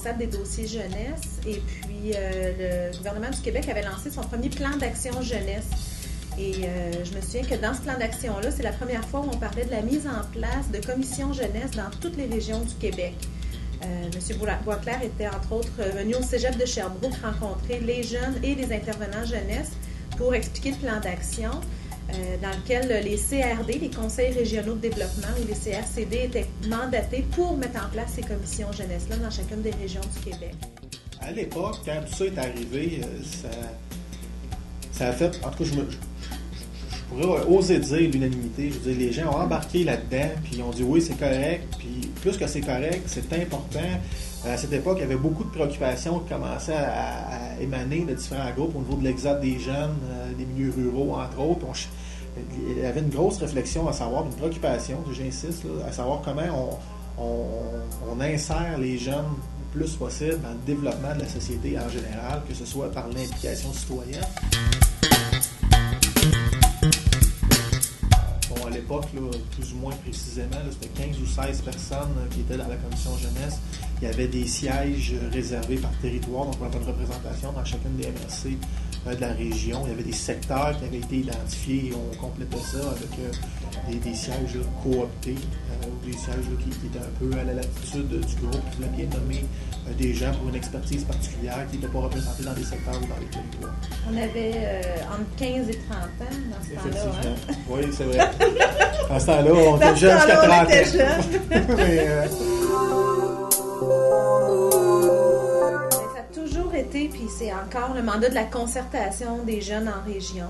responsable des dossiers jeunesse. Et puis, le gouvernement du Québec avait lancé son premier plan d'action jeunesse. Et je me souviens que dans ce plan d'action-là, c'est la première fois où on parlait de la mise en place de commissions jeunesse dans toutes les régions du Québec. M. Boisclair était, entre autres, venu au cégep de Sherbrooke rencontrer les jeunes et les intervenants jeunesse pour expliquer le plan d'action dans lequel les CRD, les conseils régionaux de développement, ou les CRCD, étaient mandatés pour mettre en place ces commissions jeunesse-là dans chacune des régions du Québec. À l'époque, quand tout ça est arrivé, ça a fait, en tout cas, je pourrais oser dire l'unanimité. Je veux dire, les gens ont embarqué là-dedans, puis ils ont dit oui, c'est correct, puis plus que c'est correct, c'est important. À cette époque, il y avait beaucoup de préoccupations qui commençaient à émaner de différents groupes au niveau de l'exode des jeunes, des milieux ruraux, entre autres. Il y avait une grosse réflexion à savoir, une préoccupation, j'insiste, là, à savoir comment on insère les jeunes le plus possible dans le développement de la société en général, que ce soit par l'implication citoyenne. À l'époque, là, plus ou moins précisément, là, c'était 15 ou 16 personnes qui étaient dans la commission jeunesse. Il y avait des sièges réservés par territoire, donc on avait une représentation dans chacune des MRC de la région. Il y avait des secteurs qui avaient été identifiés et on complétait ça avec des sièges là, cooptés, ou des sièges là, qui étaient un peu à la latitude du groupe, qui voulaient bien nommer des gens pour une expertise particulière qui n'étaient pas représentés dans des secteurs ou dans les territoires. On avait entre 15 et 30 ans dans ce temps-là. Hein? Oui, c'est vrai. À ce temps-là, on était jeunes jusqu'à 30 ans. On était jeunes. Mais, ça a toujours été, puis c'est encore le mandat de la concertation des jeunes en région.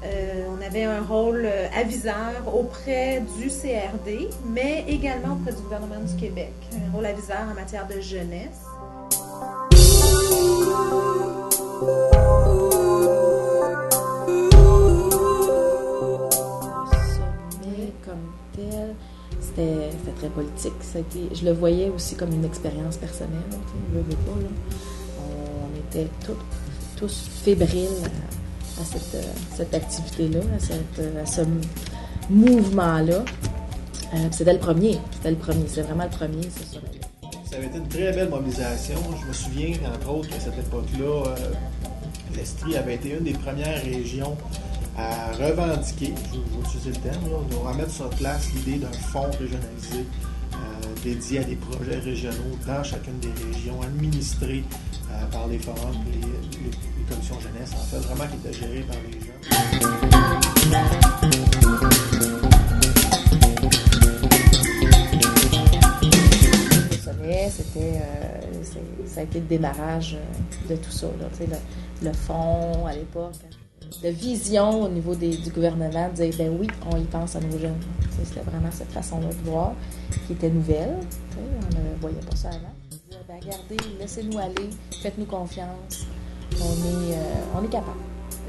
On avait un rôle aviseur auprès du CRD, mais également auprès du gouvernement du Québec. Un rôle aviseur en matière de jeunesse. Comme tel, c'était très politique. Je le voyais aussi comme une expérience personnelle. On était tous fébriles à cette activité-là, à ce mouvement-là. C'était le premier. C'est vraiment le premier, c'est ça. Ça avait été une très belle mobilisation. Je me souviens, entre autres, qu'à cette époque-là, l'Estrie avait été une des premières régions à revendiquer, je vais utiliser le terme, de remettre sur place l'idée d'un fonds régionalisé dédié à des projets régionaux dans chacune des régions, administrés par les forums et les commissions jeunesse, en fait, vraiment qui étaient gérés par les jeunes. Ça a été le démarrage de tout ça. Là, le fonds, à l'époque, de vision au niveau du gouvernement, de dire, ben oui, on y pense à nos jeunes. C'était vraiment cette façon-là de voir qui était nouvelle. On ne voyait pas ça avant. Ben, regardez, laissez-nous aller, faites-nous confiance. On est capable.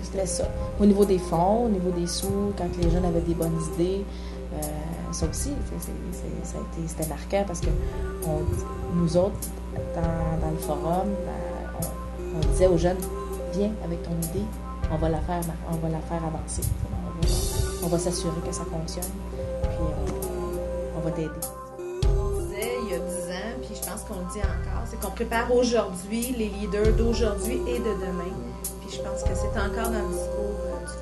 C'était ça. Au niveau des fonds, au niveau des sous, quand les jeunes avaient des bonnes idées, ça aussi, c'était marquant parce que nous autres, dans le forum, on disait aux jeunes, viens avec ton idée, on va la faire avancer. On va s'assurer que ça fonctionne, puis on va t'aider. On disait il y a 10 ans, puis je pense qu'on le dit encore, c'est qu'on prépare aujourd'hui les leaders d'aujourd'hui et de demain. Puis je pense que c'est encore dans le discours du